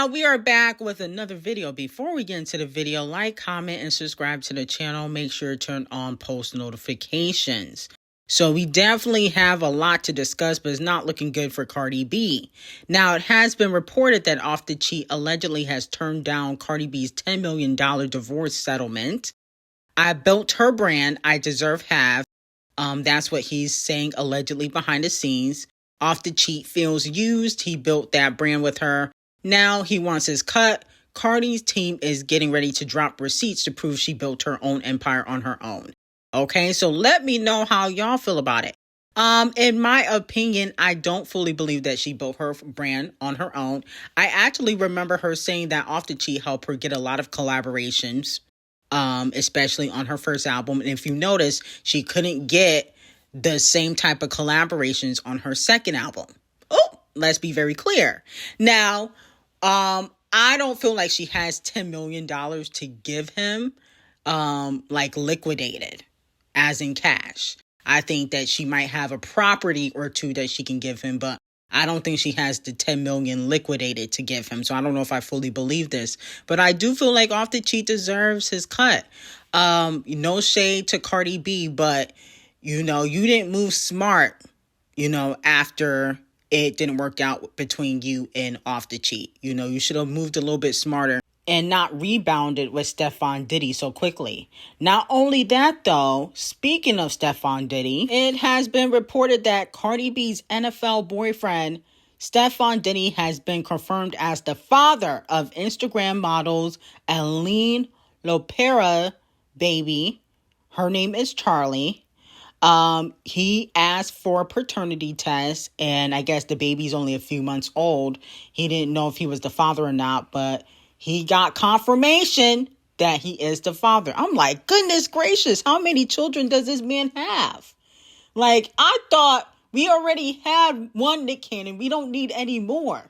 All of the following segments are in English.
we are back with another video. Before we get into the video, like, comment, and subscribe to the channel. Make sure to turn on post notifications. So we definitely have a lot to discuss, but it's not looking good for Cardi B. Now, it has been reported that Off the Cheat allegedly has turned down Cardi B's $10 million divorce settlement. I built her brand. I deserve half. That's what he's saying allegedly behind the scenes. Off the Cheat feels used. He built that brand with her. Now he wants his cut. Cardi's team is getting ready to drop receipts to prove she built her own empire on her own. Okay, so let me know how y'all feel about it. In my opinion, I don't fully believe that she built her brand on her own. I actually remember her saying that Off the Cheat helped her get a lot of collaborations, especially on her first album. And if you notice, she couldn't get the same type of collaborations on her second album. Oh, let's be very clear. Now, I don't feel like she has $10 million to give him, like liquidated, as in cash. I think that she might have a property or two that she can give him, but I don't think she has the 10 million liquidated to give him. So I don't know if I fully believe this, but I do feel like Off the Cheat deserves his cut. No shade to Cardi B, but you didn't move smart, after it didn't work out between you and Off the Cheat. You should have moved a little bit smarter and not rebounded with Stefon Diddy so quickly. Not only that, though, speaking of Stefon Diddy, it has been reported that Cardi B's NFL boyfriend, Stefon Diddy, has been confirmed as the father of Instagram models L0SES baby. Her name is Charlie. He asked for a paternity test, and I guess the baby's only a few months old. He didn't know if he was the father or not, but he got confirmation that he is the father. I'm like, goodness gracious, how many children does this man have? Like, I thought we already had one Nick Cannon. We don't need any more.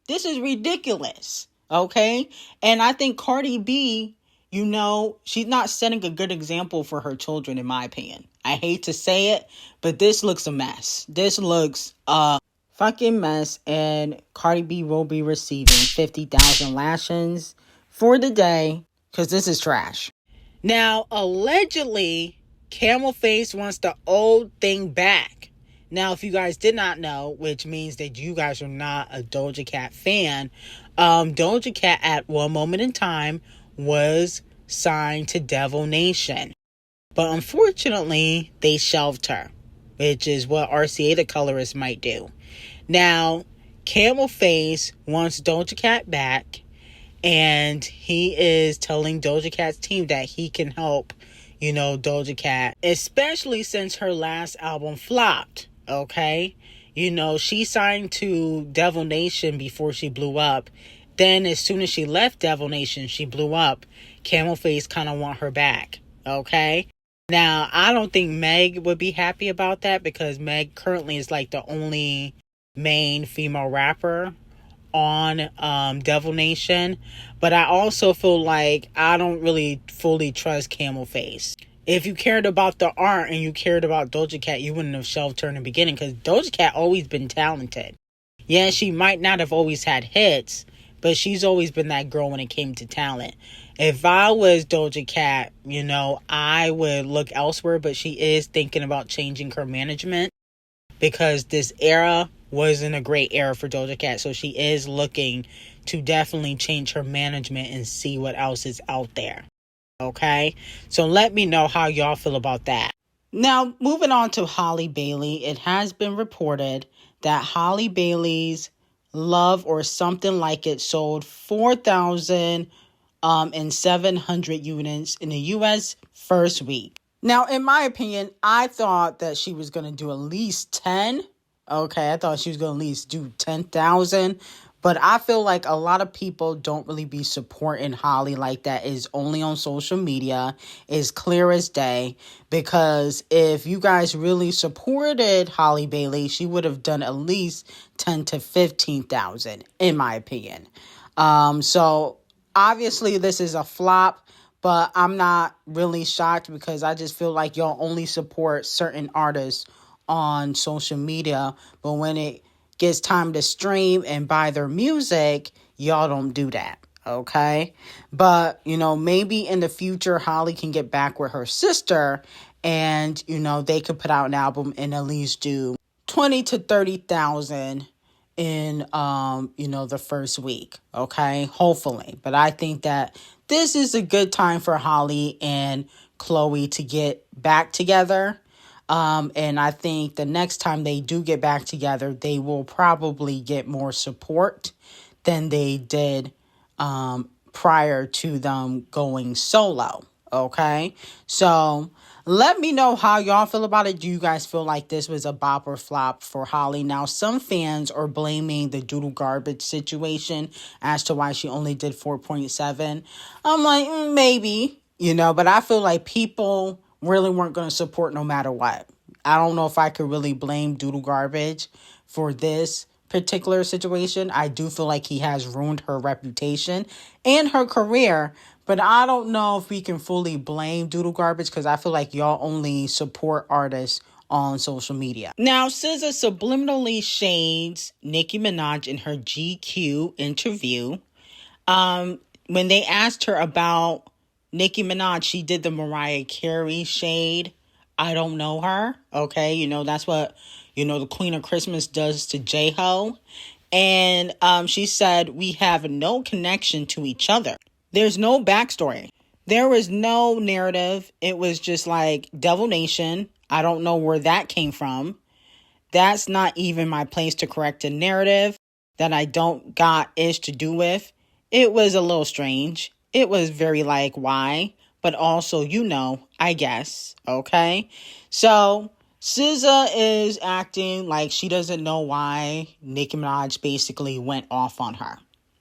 This is ridiculous, okay? And I think Cardi B, she's not setting a good example for her children, in my opinion. I hate to say it, but this looks a mess. This looks a fucking mess, and Cardi B will be receiving 50,000 lashings for the day because this is trash. Now, allegedly, Camel Face wants the old thing back. Now, if you guys did not know, which means that you guys are not a Doja Cat fan, Doja Cat at one moment in time was signed to Devil Nation. But unfortunately, they shelved her, which is what RCA the colorist might do. Now, Camel Face wants Doja Cat back, and he is telling Doja Cat's team that he can help, Doja Cat, especially since her last album flopped, okay? She signed to Devil Nation before she blew up. Then as soon as she left Devil Nation, she blew up. Camel Face kind of want her back, okay? Now, I don't think Meg would be happy about that because Meg currently is like the only main female rapper on Devil Nation. But I also feel like I don't really fully trust Camel Face. If you cared about the art and you cared about Doja Cat, you wouldn't have shelved her in the beginning because Doja Cat always been talented. Yeah, she might not have always had hits, but she's always been that girl when it came to talent. If I was Doja Cat, I would look elsewhere, but she is thinking about changing her management because this era wasn't a great era for Doja Cat. So she is looking to definitely change her management and see what else is out there. Okay? So let me know how y'all feel about that. Now, moving on to Halle Bailey. It has been reported that Halle Bailey's Love or Something Like It sold 4,700 units in the U.S. first week. Now, in my opinion, I thought that she was going to do at least 10. Okay, I thought she was going to at least do 10,000. But I feel like a lot of people don't really be supporting Halle like that. Is only on social media. Is clear as day. Because if you guys really supported Halle Bailey, she would have done at least 10 to 15,000, in my opinion. So obviously this is a flop. But I'm not really shocked because I just feel like y'all only support certain artists on social media. But when it gets time to stream and buy their music, y'all don't do that. Okay. But, maybe in the future, Holly can get back with her sister and, they could put out an album and at least do 20 to 30,000 in, the first week. Okay. Hopefully. But I think that this is a good time for Holly and Chloe to get back together. And I think the next time they do get back together, they will probably get more support than they did prior to them going solo. Okay. So let me know how y'all feel about it. Do you guys feel like this was a bop or flop for Holly? Now, some fans are blaming the doodle garbage situation as to why she only did 4.7. I'm like, maybe, but I feel like people really weren't going to support no matter what. I don't know if I could really blame doodle garbage for this particular situation. I do feel like he has ruined her reputation and her career, but I don't know if we can fully blame doodle garbage because I feel like y'all only support artists on social media. Now, SZA subliminally shades Nicki Minaj in her GQ interview. When they asked her about Nicki Minaj, she did the Mariah Carey shade. I don't know her. Okay. That's what, the Queen of Christmas does to J-Ho. And she said, we have no connection to each other. There's no backstory. There was no narrative. It was just like Devil Nation. I don't know where that came from. That's not even my place to correct a narrative that I don't got ish to do with. It was a little strange. It was very like, why? But also, I guess. Okay. So SZA is acting like she doesn't know why Nicki Minaj basically went off on her.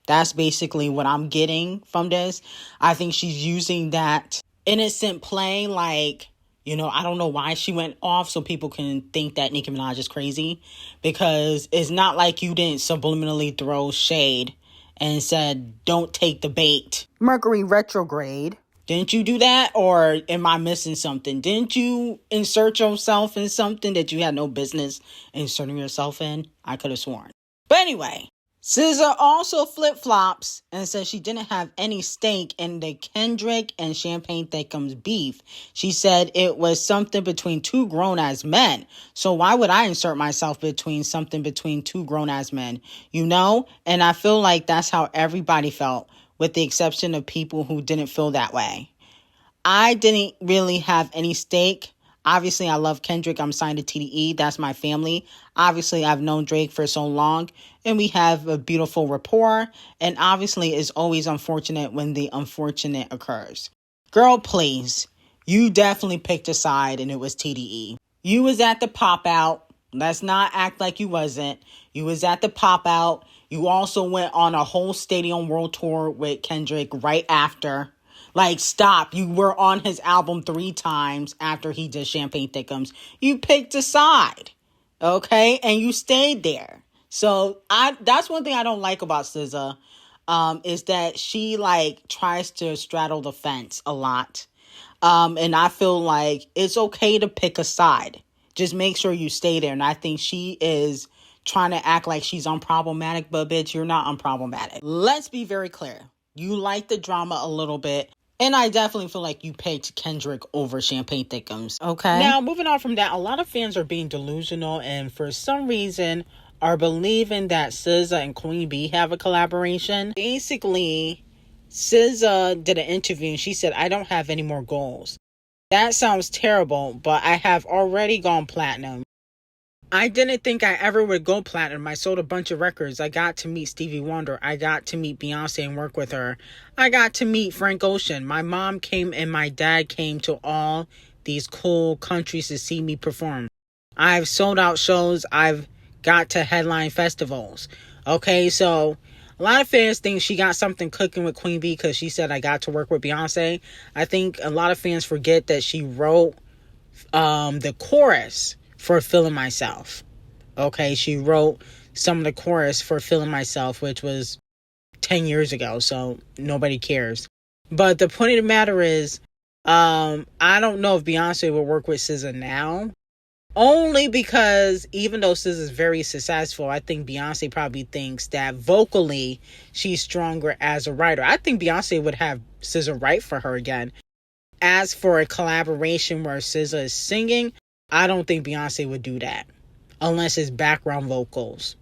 That's basically what I'm getting from this. I think she's using that innocent play like, I don't know why she went off so people can think that Nicki Minaj is crazy. Because it's not like you didn't subliminally throw shade and said, don't take the bait. Mercury retrograde. Didn't you do that? Or am I missing something? Didn't you insert yourself in something that you had no business inserting yourself in? I could have sworn. But anyway, SZA also flip-flops and says she didn't have any stake in the Kendrick and Champagne Thickums beef. She said it was something between two grown-ass men. So why would I insert myself between something between two grown-ass men? And I feel like that's how everybody felt, with the exception of people who didn't feel that way. I didn't really have any stake. Obviously, I love Kendrick. I'm signed to TDE. That's my family. Obviously, I've known Drake for so long, and we have a beautiful rapport. And obviously, it's always unfortunate when the unfortunate occurs. Girl, please. You definitely picked a side, and it was TDE. You was at the pop-out. Let's not act like you wasn't. You was at the pop-out. You also went on a whole stadium world tour with Kendrick right after. Like, stop. You were on his album 3 times after he did Champagne Thickums. You picked a side, okay? And you stayed there. So that's one thing I don't like about SZA, is that she, tries to straddle the fence a lot. And I feel like it's okay to pick a side. Just make sure you stay there. And I think she is trying to act like she's unproblematic, but bitch, you're not unproblematic. Let's be very clear. You like the drama a little bit. And I definitely feel like you picked Kendrick over Champagne Thickums. Okay. Now, moving on from that, a lot of fans are being delusional and for some reason are believing that SZA and Queen B have a collaboration. Basically, SZA did an interview and she said, I don't have any more goals. That sounds terrible, but I have already gone platinum. I didn't think I ever would go platinum. I sold a bunch of records. I got to meet Stevie Wonder. I got to meet Beyonce and work with her. I got to meet Frank Ocean. My mom came and my dad came to all these cool countries to see me perform. I've sold out shows. I've got to headline festivals. Okay, so a lot of fans think she got something cooking with Queen B because she said I got to work with Beyonce. I think a lot of fans forget that she wrote the chorus for Feeling Myself. Okay, she wrote some of the chorus for Feeling Myself, which was 10 years ago, so nobody cares. But the point of the matter is, I don't know if Beyonce will work with SZA now, Only because even though SZA is very successful, I think Beyonce probably thinks that vocally she's stronger as a writer. I think Beyonce would have SZA write for her again. As for a collaboration where SZA is singing, I don't think Beyonce would do that unless it's background vocals,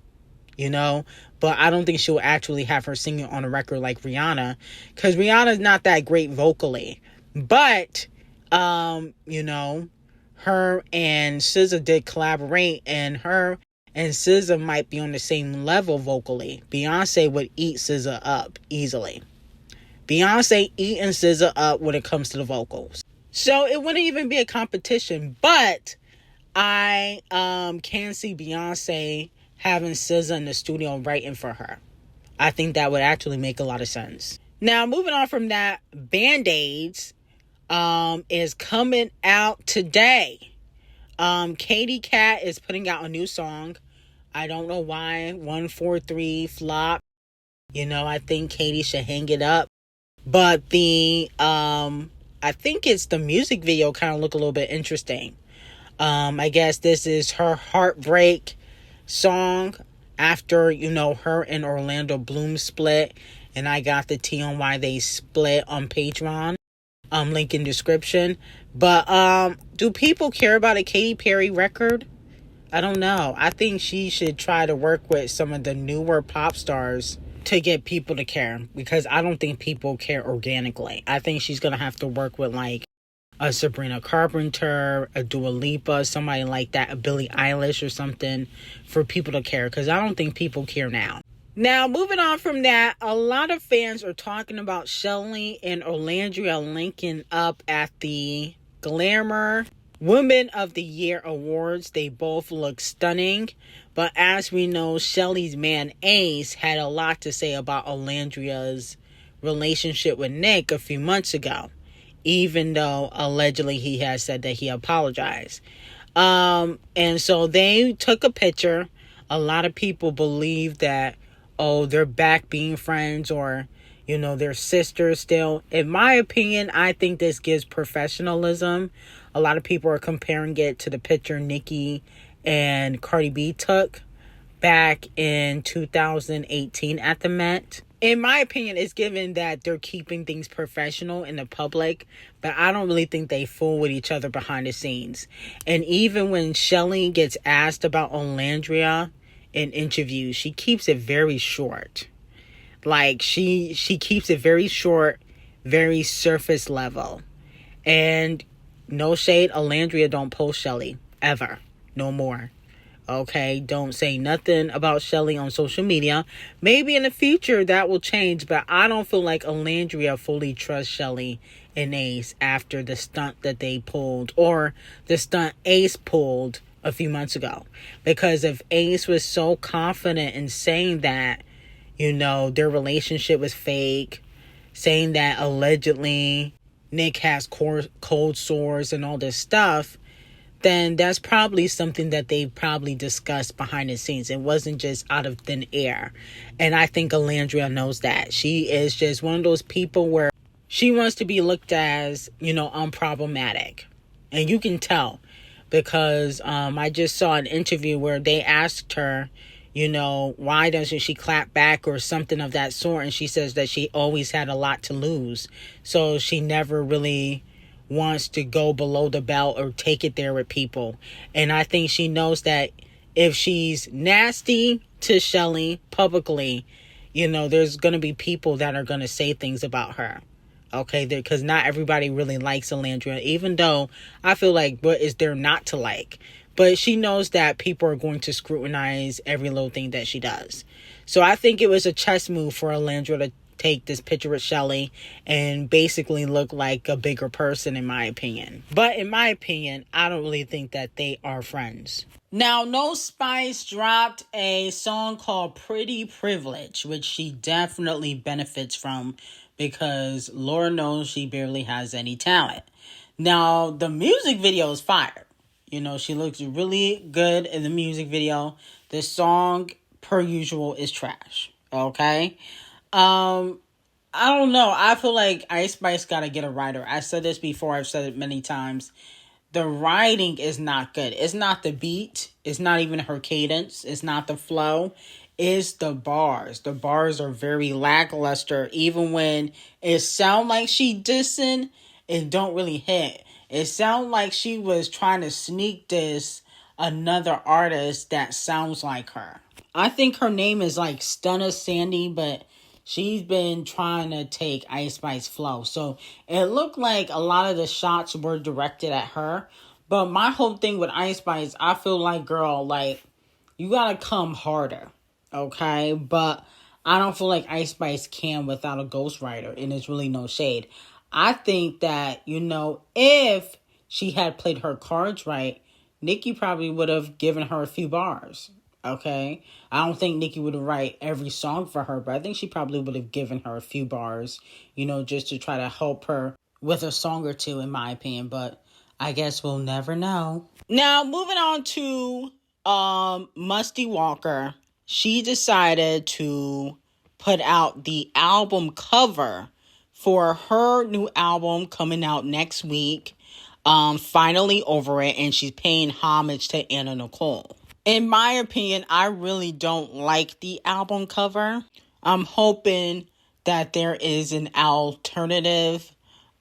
you know? But I don't think she'll actually have her singing on a record like Rihanna, because Rihanna's not that great vocally. But, you know, her and SZA did collaborate, and her and SZA might be on the same level vocally. Beyonce would eat SZA up easily. Beyonce eating SZA up when it comes to the vocals. So it wouldn't even be a competition, but I can see Beyonce having SZA in the studio writing for her. I think that would actually make a lot of sense. Now, moving on from that, Band-Aids is coming out today. Katy Cat is putting out a new song. I don't know why. 143 flop. You know, I think Katy should hang it up. But the I think it's the music video kind of look a little bit interesting. I guess this is her heartbreak song after, you know, her and Orlando Bloom split, and I got the tea on why they split on Patreon. Link in description. But do people care about a Katy Perry record? I don't know. I think she should try to work with some of the newer pop stars to get people to care, because I don't think people care organically. I think she's gonna have to work with like a Sabrina Carpenter, a Dua Lipa, somebody like that, a Billie Eilish or something, for people to care, because I don't think people care now. Now, moving on from that, a lot of fans are talking about Shelley and Alandria linking up at the Glamour Women of the Year Awards. They both look stunning. But as we know, Shelley's man Ace had a lot to say about Alandria's relationship with Nick a few months ago, even though allegedly he has said that he apologized. And so they took a picture. A lot of people believe that, oh, they're back being friends, or, you know, they're sisters still. In my opinion, I think this gives professionalism. A lot of people are comparing it to the picture Nicki and Cardi B took back in 2018 at the Met. In my opinion, it's given that they're keeping things professional in the public, but I don't really think they fool with each other behind the scenes. And even when Shelley gets asked about Alandria in interviews, she keeps it very short. Like, she keeps it very short, very surface level. And no shade, Alandria don't post Shelley ever. No more. Okay, don't say nothing about Shelley on social media. Maybe in the future that will change, but I don't feel like Alandria fully trusts Shelley and Ace after the stunt that they pulled, or the stunt Ace pulled a few months ago. Because if Ace was so confident in saying that, you know, their relationship was fake, saying that allegedly Nick has cold sores and all this stuff, then that's probably something that they probably discussed behind the scenes. It wasn't just out of thin air. And I think Alandria knows that. She is just one of those people where she wants to be looked as, you know, unproblematic. And you can tell, because I just saw an interview where they asked her, you know, why doesn't she clap back or something of that sort? And she says that she always had a lot to lose. So she never really wants to go below the belt or take it there with people. And I think she knows that if she's nasty to Shelley publicly, you know, there's going to be people that are going to say things about her. Okay, because not everybody really likes Alandria, even though I feel like, what is there not to like? But she knows that people are going to scrutinize every little thing that she does. So I think it was a chess move for Alandria to take this picture with Shelley and basically look like a bigger person, in my opinion. But in my opinion, I don't really think that they are friends. Now, No Spice dropped a song called Pretty Privilege, which she definitely benefits from, because Lord knows she barely has any talent. Now, the music video is fire. You know, she looks really good in the music video. The song, per usual, is trash. Okay? I don't know. I feel like Ice Spice gotta get a writer. I said this before. I've said it many times. The writing is not good. It's not the beat. It's not even her cadence. It's not the flow. It's the bars. The bars are very lackluster. Even when it sound like she dissing, it don't really hit. It sound like she was trying to sneak diss another artist that sounds like her. I think her name is like Stunna Sandy, but she's been trying to take Ice Spice flow. So it looked like a lot of the shots were directed at her. But my whole thing with Ice Spice, I feel like, girl, like, you gotta come harder. Okay? But I don't feel like Ice Spice can without a ghostwriter. And it's really no shade. I think that, if she had played her cards right, Nicki probably would have given her a few bars. Okay? I don't think Nicki would have write every song for her, but I think she probably would have given her a few bars, just to try to help her with a song or two, in my opinion. But I guess we'll never know. Now, moving on to Musty Walker. She decided to put out the album cover for her new album coming out next week. Finally Over It, and she's paying homage to Anna Nicole. In my opinion, I really don't like the album cover. I'm hoping that there is an alternative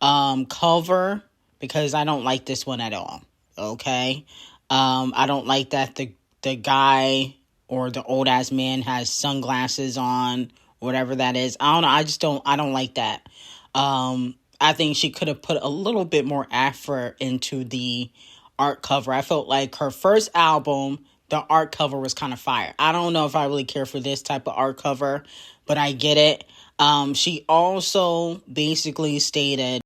cover, because I don't like this one at all. Okay? I don't like that the guy or the old ass man has sunglasses on, whatever that is. I don't know. I don't like that. I think she could have put a little bit more effort into the art cover. I felt like her first album, the art cover was kind of fire. I don't know if I really care for this type of art cover, but I get it. She also basically stated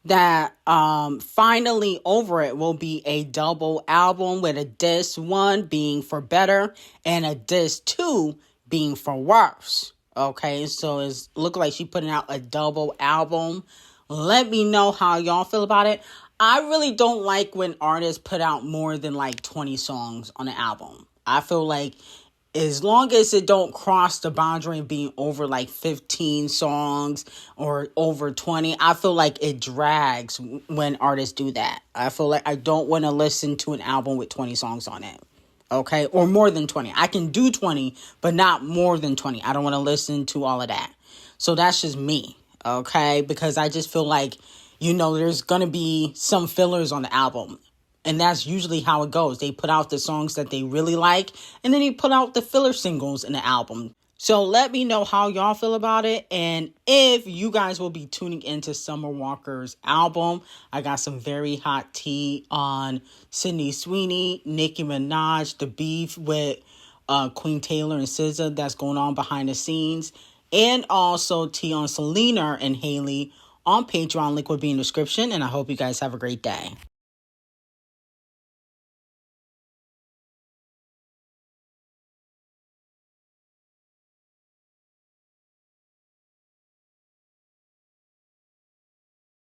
that Finally Over It will be a double album, with a disc 1 being for better and a disc 2 being for worse. Okay, so it looked like she putting out a double album. Let me know how y'all feel about it. I really don't like when artists put out more than like 20 songs on an album. I feel like as long as it don't cross the boundary of being over like 15 songs or over 20, I feel like it drags when artists do that. I feel like I don't want to listen to an album with 20 songs on it. Okay? Or more than 20. I can do 20, but not more than 20. I don't want to listen to all of that. So that's just me. Okay? Because I just feel like, there's going to be some fillers on the album. And that's usually how it goes. They put out the songs that they really like, and then they put out the filler singles in the album. So let me know how y'all feel about it, and if you guys will be tuning into Summer Walker's album. I got some very hot tea on Sydney Sweeney, Nicki Minaj, the beef with Queen Taylor and SZA that's going on behind the scenes, and also tea on Selena and Haley on Patreon. Link will be in the description, and I hope you guys have a great day.